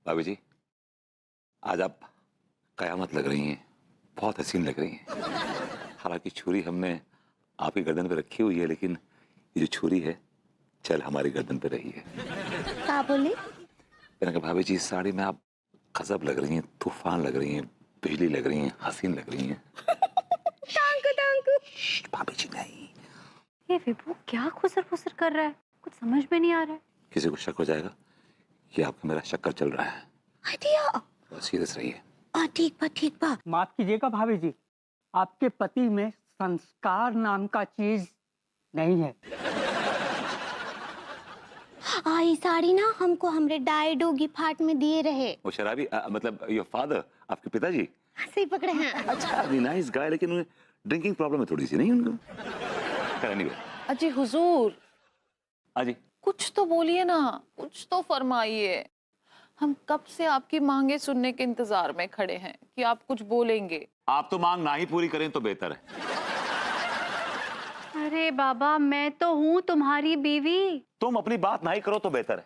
भाभी जी, आज आप कयामत लग रही हैं, बहुत हसीन लग रही हैं। हालांकि छुरी हमने आपकी गर्दन पे रखी हुई है, लेकिन ये जो छुरी है चल हमारी गर्दन पे रही है। क्या बोले? मैंने कहा भाभी जी, इस साड़ी में आप गजब लग रही हैं, तूफान लग रही हैं, बिजली लग रही हैं, हसीन लग रही हैं। टांकू टांकू। भाभी जी नहीं। ये विभू क्या खुसर फुसर कर रहा है, कुछ समझ में नहीं आ रहा है। किसी को शक हो जाएगा कि आपका मेरा चक्कर चल रहा है। आइडिया। बहुत सीरियस रही है। ठीक बा। माफ कीजिएगा भाभी जी, आपके पति में संस्कार नाम का चीज नहीं है। आई साड़ी ना हमको हमरे डाई डोगी फाट में दिए रहे। वो शराबी मतलब योर फादर, आपके पिताजी। सही पकड़े हैं। अच्छा, नाइस गाय, लेकिन उन्हें ड्रिंकिंग प्रॉब्लम है थोड़ी सी, नहीं उनको? anyway, अजी हुजूर, अजी कुछ तो बोलिए ना, कुछ तो फरमाइए। हम कब से आपकी मांगे सुनने के इंतजार में खड़े हैं कि आप कुछ बोलेंगे। आप तो मांग ना ही पूरी करें तो बेहतर है। अरे बाबा, मैं तो हूँ तुम्हारी बीवी। तुम अपनी बात ना ही करो तो बेहतर है।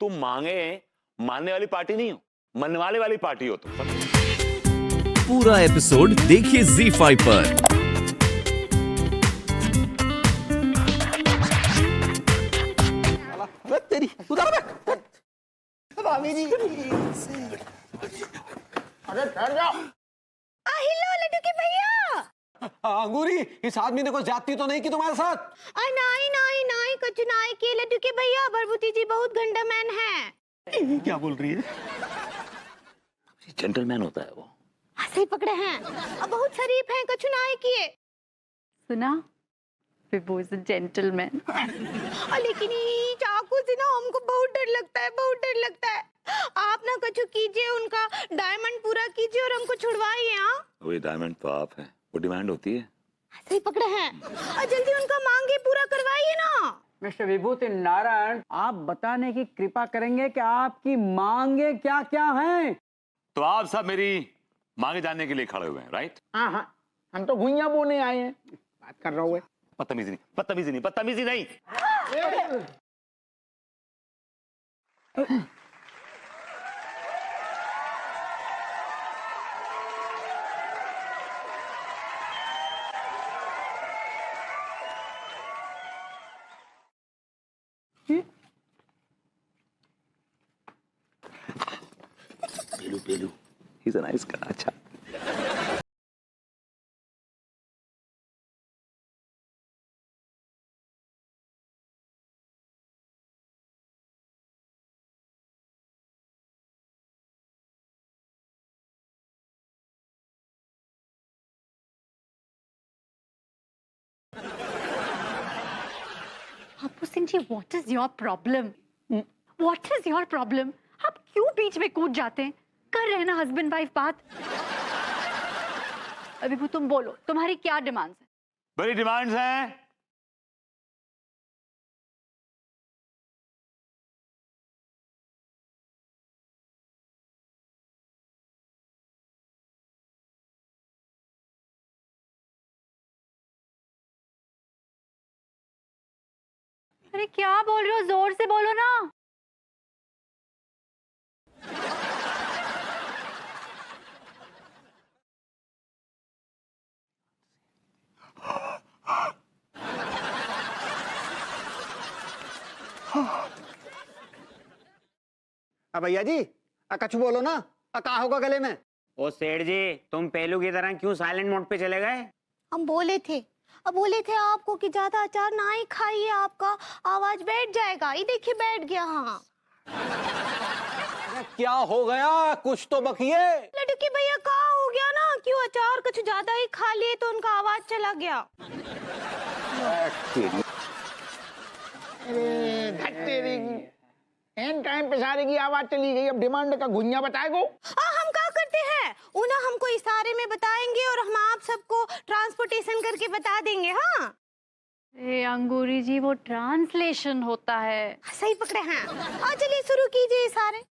तुम मांगे मानने वाली पार्टी नहीं हो, मनवाने वाली पार्टी हो तुम। पूरा एपिसोड देखिए ZEE5 पर। तेरी भाभी जी, अरे ठहर जाओ। हेलो लड्डू के भैया। अंगूरी, इस आदमी ने कोई जाती तो नहीं की तुम्हारे साथ? नहीं कुछ नहीं के लड्डू के भैया, बरबूती जी बहुत गंदा मैन है। क्या बोल रही है? जेंटलमैन होता है वो। सही पकड़े हैं। अब बहुत शरीफ हैं, कुछ नहीं किए। सुना, विभू इज अ जेंटलमैन। लेकिन ये चाकू से ना हमको बहुत डर लगता है, बहुत डर लगता है। आप ना कुछ कीजिए, उनका डायमंड पूरा कीजिए और हमको छुड़वाइए। हाँ, वही डायमंड तो आप है, वो डिमांड होती है। सही पकड़े हैं। और जल्दी उनका मांगे पूरा करवाइए ना। मिस्टर विभूति नारायण, आप बताने की कृपा करेंगे कि आपकी मांगे क्या क्या हैं? तो आप सब मेरी मांगे जानने के लिए खड़े हुए हैं, राइट? हाँ, हम तो घुइयां बोने आए हैं। बात कर रहा हूँ। बदतमीजी नहीं। पेलू, he's a nice guy। अच्छा, Appu Singh ji, what is your problem? What is your problem? आप क्यों बीच में कूद जाते हैं? कर रहे हैं ना हस्बैंड वाइफ बात। अभी वो तुम बोलो, तुम्हारी क्या डिमांड्स हैं? बड़ी डिमांड्स हैं। अरे क्या बोल रहे हो, जोर से बोलो ना। भैया जी, कछु बोलो ना। का होगा गले में? ओ सेठ जी, तुम पहलू की तरह क्यों साइलेंट मोड पे चले गए? हम बोले थे आपको कि ज्यादा अचार ना ही खाइए, आपका आवाज बैठ जाएगा। ये देखिए बैठ गया। हाँ, क्या हो गया? कुछ तो बकिए। लड्डू के भैया का हो गया ना, क्यों अचार कुछ ज्यादा ही खा लिए तो उनका आवाज चला गया। एन टाइम पे सारे की आवाज चली गई। अब डिमांड का घुइयां बताएगो। हम क्या करते हैं, उन्हें हमको इशारे में बताएंगे और हम आप सबको ट्रांसपोर्टेशन करके बता देंगे। हाँ, अंगूरी जी, वो ट्रांसलेशन होता है। सही पकड़े हैं। चलिए शुरू कीजिए इशारे।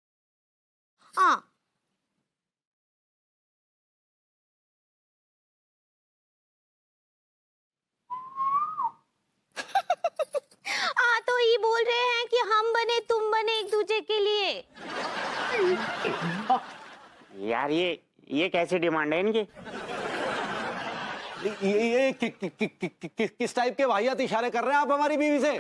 हाँ, तो ये बोल रहे हैं कि हम बने तुम बने एक दूसरे के लिए। यार ये कैसी डिमांड है इनकी? ये किस टाइप के वाहियात इशारे कर रहे हैं आप हमारी बीवी से?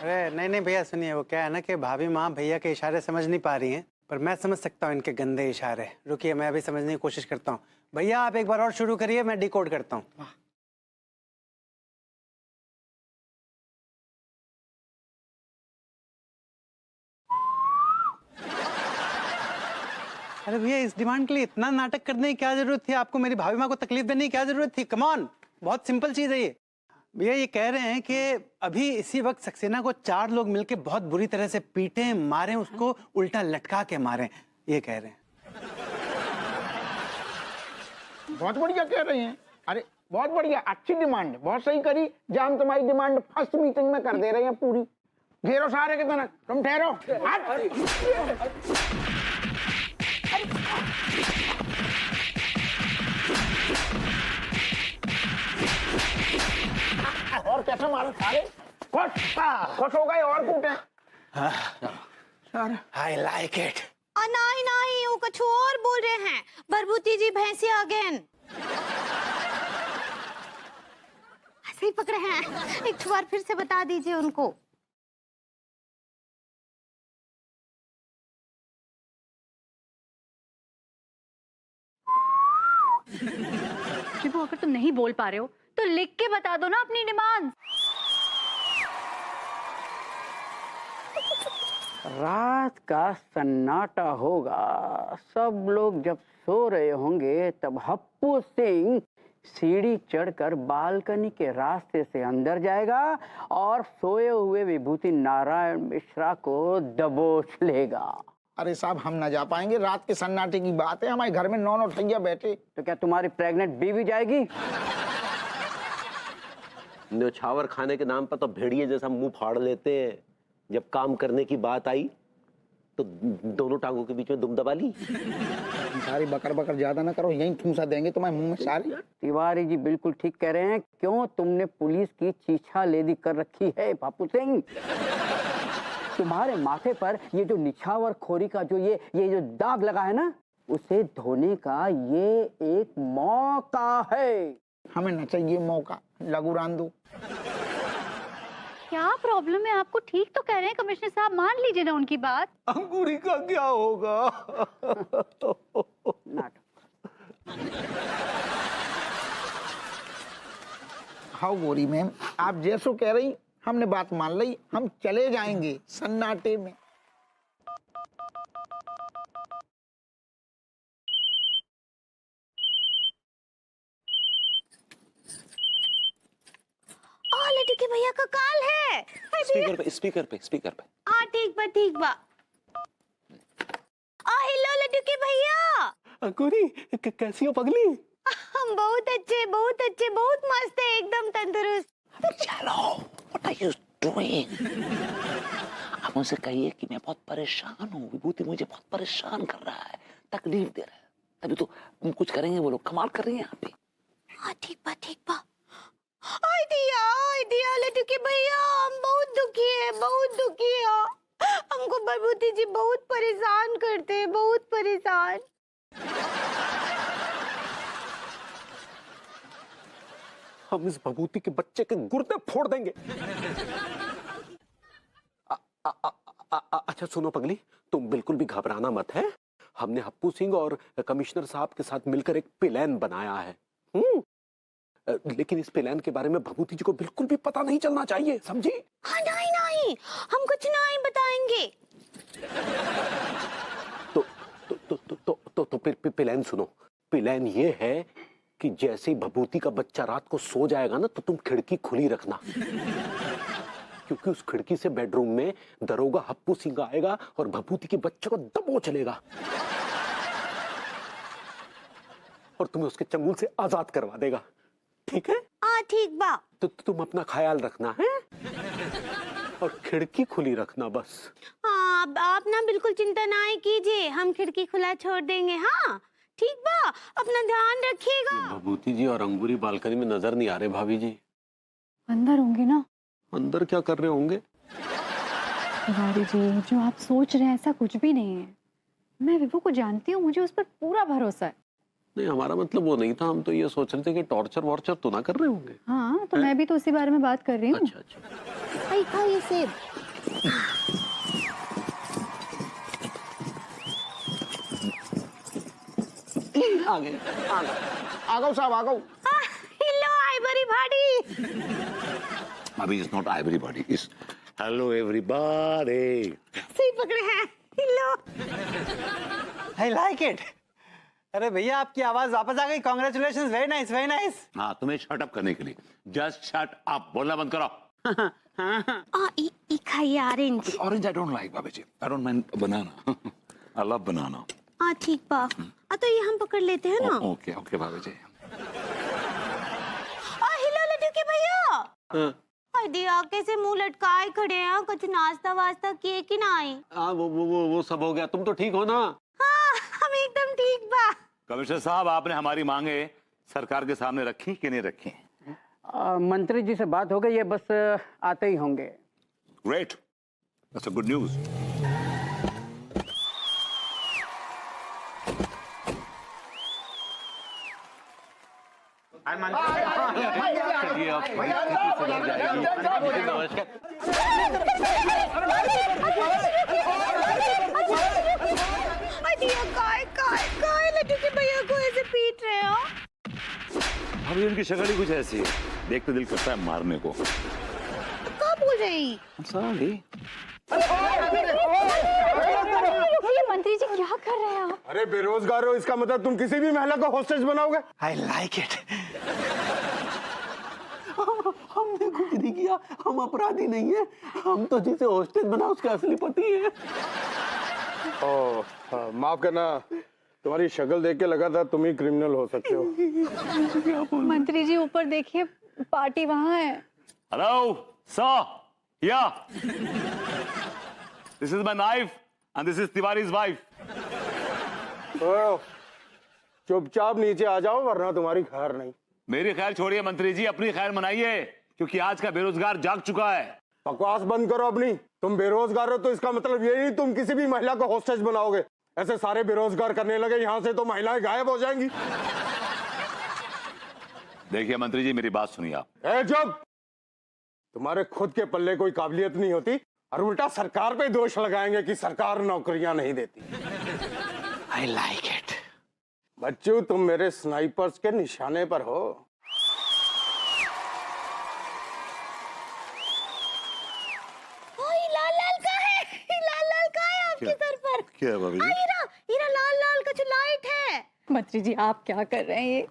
अरे नहीं नहीं भैया सुनिए, वो क्या है ना कि भाभी माँ भैया के इशारे समझ नहीं पा रही हैं, पर मैं समझ सकता हूँ इनके गंदे इशारे। रुकिए मैं अभी समझने की कोशिश करता हूँ। भैया आप एक बार और शुरू करिए, मैं डिकोड करता हूँ। अरे भैया इस डिमांड के लिए इतना नाटक करने की क्या जरूरत थी? आपको मेरी भाभी माँ को तकलीफ देने की क्या जरूरत थी? कम ऑन, बहुत सिंपल चीज है ये। भैया ये कह रहे हैं कि अभी इसी वक्त सक्सेना को 4 लोग मिलके बहुत बुरी तरह से पीटे मारे, उसको उल्टा लटका के मारे, ये कह रहे हैं। बहुत बढ़िया कह रहे हैं। अरे बहुत बढ़िया, अच्छी डिमांड, बहुत सही करी। जब हम तुम्हारी डिमांड फर्स्ट मीटिंग में कर दे रहे हैं पूरी। घेरो सारे के तना, तुम ठहरो। और कैसे मारो सारे? खुश हो गए और कूटे। I like it. नहीं नहीं, वो कुछ और बोल रहे हैं। भरभूति जी भैंसिया अगेन। ऐसे ही पकड़े हैं, एक बार फिर से बता दीजिए उनको। शिबू अगर तुम नहीं बोल पा रहे हो तो लिख के बता दो ना अपनी डिमांड। रात का सन्नाटा होगा, सब लोग जब सो रहे होंगे, तब हप्पू सिंह सीढ़ी चढ़कर बालकनी के रास्ते से अंदर जाएगा और सोए हुए विभूति नारायण मिश्रा को दबोच लेगा। अरे साहब हम ना जा पाएंगे, रात के सन्नाटे की बात है, हमारे घर में 9 नौटंकिया बैठे। तो क्या तुम्हारी प्रेग्नेंट बीवी जाएगी? न्योछावर खाने के नाम पर तो भेड़िए जैसा मुंह फाड़ लेते हैं। जब काम करने की बात आई तो दोनों टांगों के बीच में दुम दबा ली। सारी बकर बकर ज्यादा ना करो, यहीं ठूसा देंगे तुम्हारे मुंह में सारी। तिवारी जी बिल्कुल ठीक कह रहे हैं। क्यों तुमने पुलिस की चीछा लेदी कर रखी है बापू सिंह? तुम्हारे माथे पर ये जो निछावर खोरी का जो ये जो दाग लगा है ना, उसे धोने का ये एक मौका है। हमें न चाहिए मौका, लगू रांदू। क्या प्रॉब्लम है आपको? ठीक तो कह रहे हैं कमिश्नर साहब, मान लीजिए ना उनकी बात। अंकुरी का क्या होगा? हाँ गोरी मैम, आप जैसो कह रही, हमने बात मान ली, हम चले जाएंगे सन्नाटे में। लड्डू के भैया का कॉल है। स्पीकर पे। हाँ ठीक बा। हेलो लड्डू के भैया। अंकुरी कैसी हो पगली? हम बहुत अच्छे, बहुत मस्त है, एकदम तंदुरुस्त। चलो, what are you doing? आप उनसे कहिए कि मैं बहुत परेशान हूँ, विभूति मुझे बहुत परेशान कर रहा है, तकलीफ दे रहा है, तभी तो कुछ करेंगे। वो लोग कमाल कर रही हैं यहाँ पे। हाँ ठीक बा। आई दिया लड्डू के भैया, हम बहुत दुखी है। हमको भरभूति जी बहुत परेशान करते हैं, बहुत परेशान। हम इस भभूति के बच्चे के गुर्दे फोड़ देंगे। अच्छा सुनो पगली, तुम बिल्कुल भी घबराना मत है। हमने हप्पू सिंह और कमिश्नर साहब के साथ मिलकर एक प्लान बनाया है। लेकिन इस प्लान के बारे में भभूति जी को बिल्कुल भी पता नहीं चलना चाहिए, समझी? हाँ नहीं, हम कुछ नहीं बताएंगे। तो फिर प्लान सुनो। प्लान ये है कि जैसे ही भभूति का बच्चा रात को सो जाएगा ना, तो तुम खिड़की खुली रखना, क्योंकि उस खिड़की से बेडरूम में दरोगा हप्पू सिंह आएगा और भभूति के बच्चे को दबोच लेगा और तुम्हें उसके चंगुल से आजाद करवा देगा। ठीक है? हाँ ठीक बा। तो तुम अपना ख्याल रखना है और खिड़की खुली रखना बस। हाँ आप ना बिल्कुल चिंता ना कीजिए, हम खिड़की खुला छोड़ देंगे। हाँ ठीक बा, अपना ध्यान रखिएगा। भभूति जी और अंगूरी बालकनी में नजर नहीं आ रहे। भाभी जी अंदर होंगे ना? अंदर क्या कर रहे होंगे? तिवारी जी, जो आप सोच रहे हैं ऐसा कुछ भी नहीं है। मैं विभू को जानती हूँ, मुझे उस पर पूरा भरोसा है। नहीं, हमारा मतलब वो नहीं था, हम तो ये सोच रहे थे कि टॉर्चर वॉर्चर तो ना कर रहे होंगे। हाँ, तो मैं भी तो उसी बारे में बात कर रही हूँ। अच्छा अच्छा। आई खाइए सेब। आ गए आ गए साहब आ गए। Hello ivory body. अभी is not ivory body, is hello everybody. सही पकड़े हैं। हेलो। I like it. अरे भैया, आपकी आवाज वापस आ गई। Congratulations, very nice very nice. हाँ, तुम्हें शट अप करने के लिए। जस्ट शट अप, बोलना बंद करो। ई खाइए orange. Orange I don't like बाबा ji, I don't mind banana. I love banana. ठीक बा। तो ये हम पकड़ लेते हैं ना। ओके ओके बाबा जी। हेलो लड्डू के भैया। दिया कैसे मुंह लटकाए खड़े हैं, कुछ नाश्ता वास्ता किए कि नहीं? हाँ, वो सब हो गया। तुम तो ठीक हो ना? हाँ, हम एकदम ठीक बा। कमिश्नर साहब, आपने हमारी मांगे सरकार के सामने रखी कि नहीं रखी? मंत्री जी से बात हो गई है, बस आते ही होंगे। Great, that's a good news. लड्डू के भैया को ऐसे पीट रहे हो? अभी उनकी शक्ल ही कुछ ऐसी है, देख तो दिल करता है मारने को। कहाँ बोल रही? साली। ये मंत्री जी क्या कर रहे हैं आप? अरे बेरोजगार हो, इसका मतलब तुम किसी भी महिला को हॉस्टेज बनाओगे? आई लाइक इट। हमने कुछ नहीं किया, हम अपराधी नहीं है। हम तो जिसे हॉस्टेज बना उसके असली पति है। माफ करना, तुम्हारी शक्ल देख के लगा था तुम ही क्रिमिनल हो सकते हो। मंत्री जी ऊपर देखिए, पार्टी वहाँ है। Hello sir, yeah this is my knife and this is Tiwari's wife. चुपचाप नीचे आ जाओ वरना तुम्हारी खैर नहीं। मेरी खैर छोड़िए मंत्री जी, अपनी खैर मनाइए, क्योंकि आज का बेरोजगार जाग चुका है। बकवास बंद करो अपनी। तुम बेरोजगार हो तो इसका मतलब ये नहीं तुम किसी भी महिला को हॉस्टेज बनाओगे। ऐसे सारे बेरोजगार करने लगे यहाँ से तो महिलाएं गायब हो जाएंगी। देखिए मंत्री जी, मेरी बात सुनिए आप। चुप। तुम्हारे खुद के पल्ले कोई काबिलियत नहीं होती और उल्टा सरकार पे दोष लगाएंगे कि सरकार नौकरियां नहीं देती। आई लाइक इट। बच्चू, तुम मेरे स्नाइपर्स के निशाने पर हो। लाल लाल का है, लाल लाल का है आपके सर पर। क्या बाबू जी? हीरा लाल लाल का जो लाइट है। मंत्री जी आप क्या कर रहे हैं ये?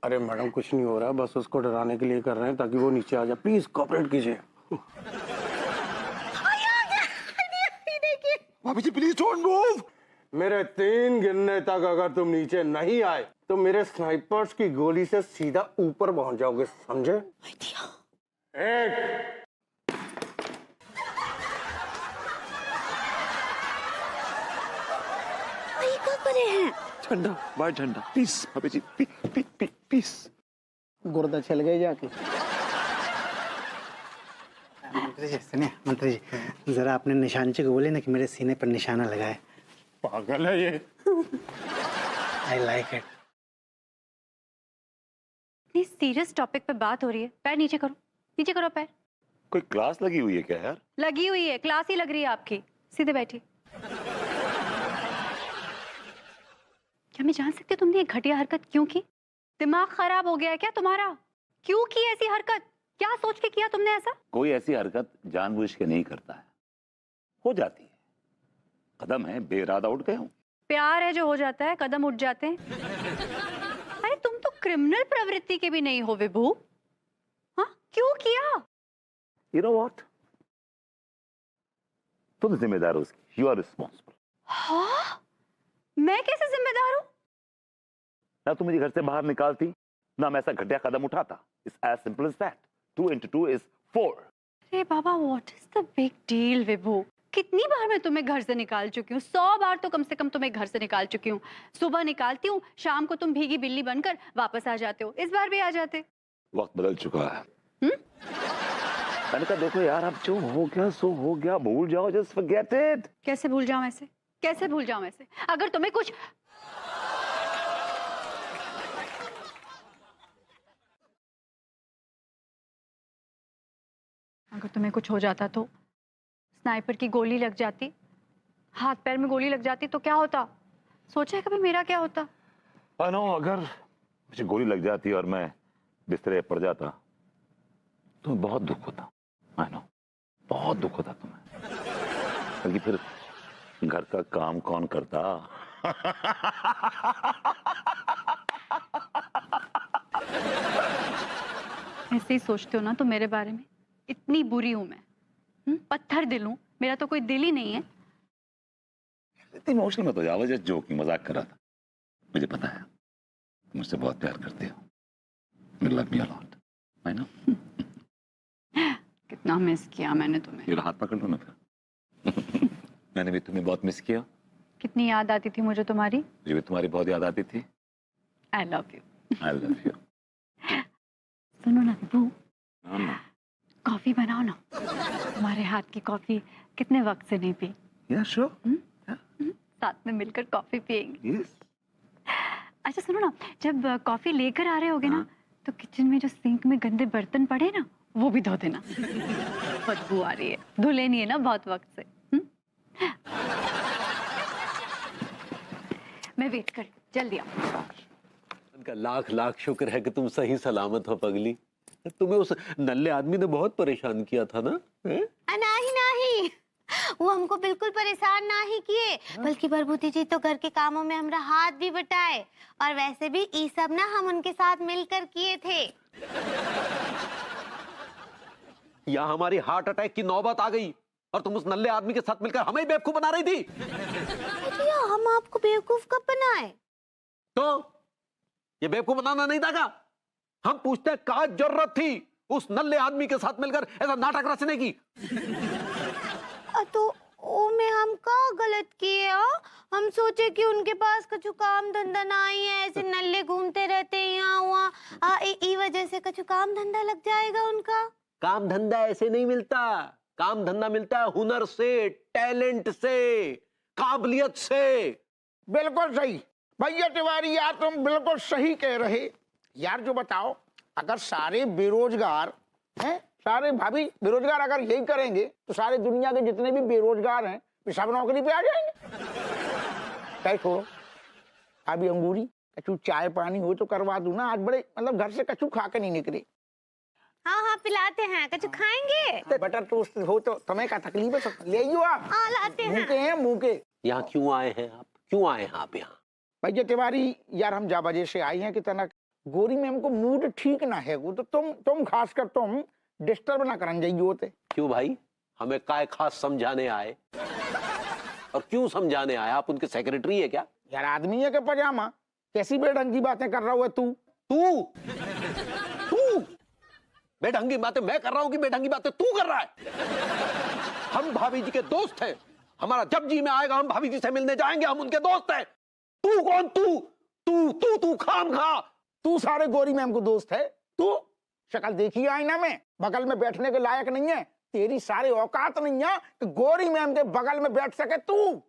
अरे मैडम, कुछ नहीं हो रहा, बस उसको डराने के लिए कर रहे हैं ताकि वो नीचे आ जाए। प्लीज कोऑपरेट कीजिए। बाबू जी प्लीज डोंट मूव। मेरे 3 गिनने तक अगर तुम नीचे नहीं आए तो मेरे स्नाइपर्स की गोली से सीधा ऊपर पहुंच जाओगे, समझे? 1 करे हैं। ठंडा, बाहर ठंडा, प्लीज बाबू जी, प्लीज। गुर्दा चल गए जाके। मंत्री जी सुनिए, मंत्री जी जरा अपने निशानची को बोले ना कि मेरे सीने पर निशाना लगाए। पागल है ये। आई लाइक इट। इतनी सीरियस टॉपिक पे बात हो रही है, पैर नीचे करो, नीचे करो पैर। कोई क्लास लगी हुई है क्या यार? लगी हुई है, क्लास ही लग रही है आपकी। सीधे बैठिए। क्या मैं जान सकती हूँ तुमने ये घटिया हरकत क्यों की? दिमाग खराब हो गया है क्या तुम्हारा? क्यों की ऐसी हरकत? क्या सोच के किया तुमने ऐसा? कोई ऐसी हरकत जानबूझ के नहीं करता है, हो जाती है। कदम है, बेइरादा उठ गए हूँ। प्यार है जो हो जाता है, कदम उठ जाते हैं। अरे तुम तो क्रिमिनल प्रवृत्ति के भी नहीं हो विभू। हाँ, क्यों किया? You know what? तुम जिम्मेदार हो उसकी। You are responsible. हाँ? मैं कैसे जिम्मेदार हूँ? ना तुम मुझे घर से बाहर निकालती, ना मैं ऐसा घटिया कदम उठाता। It's as simple as that. 2 × 2 is 4. अरे बाबा, what is the big deal विभू? कितनी बार मैं तुम्हें घर से निकाल चुकी हूँ? 100 बार तो कम से कम तुम्हें घर से निकाल चुकी हूँ। सुबह निकालती हूँ, शाम को तुम भीगी बिल्ली बनकर वापस आ जाते हो। इस बार भी आ जाते। वक्त बदल चुका है। मैंने कहा देखो यार, अब जो हो गया सो हो गया, भूल जाओ, जस्ट फॉरगेट इट। कैसे भूल जाऊं ऐसे, कैसे भूल जाऊं ऐसे? अगर तुम्हें कुछ हो जाता तो, स्नाइपर की गोली लग जाती, हाथ पैर में गोली लग जाती तो क्या होता? सोचा है कभी मेरा क्या होता? नो, अगर मुझे गोली लग जाती और मैं बिस्तरे पड़ जाता तो बहुत दुख होता। आई नो, बहुत दुख होता तुम्हें, क्योंकि फिर घर का काम कौन करता? ऐसे ही सोचते हो ना तो मेरे बारे में। इतनी बुरी हूं मैं, पत्थर दिल हूं, मेरा तो कोई दिल ही नहीं है। इतनी इमोशनल मत हो जाओ, जस्ट जोकिंग, मजाक कर रहा था। मुझे पता है मुझसे बहुत प्यार करते हो, you love me a lot, I know. कितना मिस किया मैंने तुम्हें। मेरा हाथ पकड़ लो ना फिर। मैंने भी तुम्हें बहुत मिस किया। कितनी याद आती थी मुझे तुम्हारी। मुझे भी तुम्हारी बहुत याद आती थी। I love you. I love you. सुनो ना विभू, कॉफी बनाओ ना। तुम्हारे हाथ की कॉफी कितने वक्त से नहीं पी। या श्योर, साथ में मिलकर कॉफी पियेंगे। यस। अच्छा सुनो ना, जब कॉफी लेकर आ रहे होगे ना, तो किचन में जो सिंक में गंदे बर्तन पड़े ना, वो भी धो देना। बदबू आ रही है, धुले नहीं है ना बहुत वक्त से। मैं वेट कर, जल्दी आओ। उनका लाख लाख शुक्र है कि तुम सही सलामत हो पगली। तुम्हें उस नल्ले आदमी ने बहुत परेशान किया था ना? नहीं नहीं, वो हमको बिल्कुल परेशान ना ही किए, बल्कि प्रभुति जी तो घर के कामों में हमारा हाथ भी बटाए, और वैसे भी ये सब ना हम उनके साथ मिलकर किए थे। या हमारी हार्ट अटैक की नौबत आ गई और तुम उस नल्ले आदमी के साथ मिलकर हमें बेवकूफ बना रही थी। भैया हम आपको बेवकूफ कब बनाए? तो ये बेवकूफ बनाना नहीं था क्या? हम पूछते हैं क्या जरूरत थी उस नल्ले आदमी के साथ मिलकर ऐसा नाटक रचने की? तो ओ में हम का गलत किए? हम सोचे कि उनके पास कुछ काम धंधा ना ही है, ऐसे नल्ले घूमते रहते हैं यहाँ वहाँ, ई वजह से कुछ काम धंधा लग जाएगा उनका। काम धंधा ऐसे नहीं मिलता, काम धंधा मिलता है हुनर से, टैलेंट से, काबिलियत से। बिल्कुल सही भैया तिवारी यार, तुम बिल्कुल सही कह रहे यार। जो बताओ, अगर सारे बेरोजगार हैं, सारे भाभी बेरोजगार अगर यही करेंगे तो सारे दुनिया के जितने भी बेरोजगार हैं वे सब नौकरी पे आ जाएंगे। क्या छोड़ो, अभी अंगूरी कछु चाय पानी हो तो करवा दूं ना। आज बड़े मतलब घर से कछु खा के नहीं निकले। हाँ हाँ पिलाते हैं, कछु खाएंगे? बटर टोस्ट हो तो तुम्हें क्या तकलीफ है? सब ले आइयो आप। हाँ लाते हैं। मुंह के हैं मुंह के। यहाँ क्यों आए हैं आप? क्यों आए हैं आप यहाँ? भैया तिवारी यार, हम जा बजे से आई हैं कि तना गोरी में हमको मूड ठीक ना है, वो तो तुम खास कर तुम डिस्टर्ब ना करन जाइए होते। क्यों भाई, हमें काय खास समझाने आए? और क्यों समझाने आए? आप उनके सेक्रेटरी है क्या? यार आदमी है के पजामा, कैसी बेढंगी बातें कर रहा हुआ तू? बेढंगी बातें मैं कर रहा हूँ कि बेढंगी बातें तू कर रहा है? हम भाभी जी के दोस्त हैं, हमारा जब जी में आएगा हम भाभी जी से मिलने जाएंगे, हम उनके दोस्त हैं। तू कौन? तू खाम खा। तू सारे गोरी में हमको दोस्त है? तू शक्ल देखी आईना में, बगल में बैठने के लायक नहीं है। तेरी सारी औकात नहीं है कि गोरी में हमके बगल में बैठ सके तू।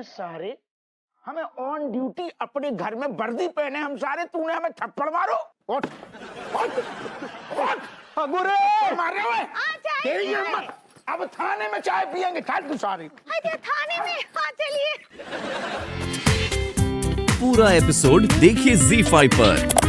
सारे हमें ऑन ड्यूटी अपने घर में वर्दी पहने हम सारे, तूने हमें थप्पड़ मारो। उठ, उठ, उठ, मारे हुए। तेरी हिम्मत। अब थाने में चाय पियेंगे, चल तू सारे। थाने में? हाँ चलिए। पूरा एपिसोड देखिए ZEE5 पर।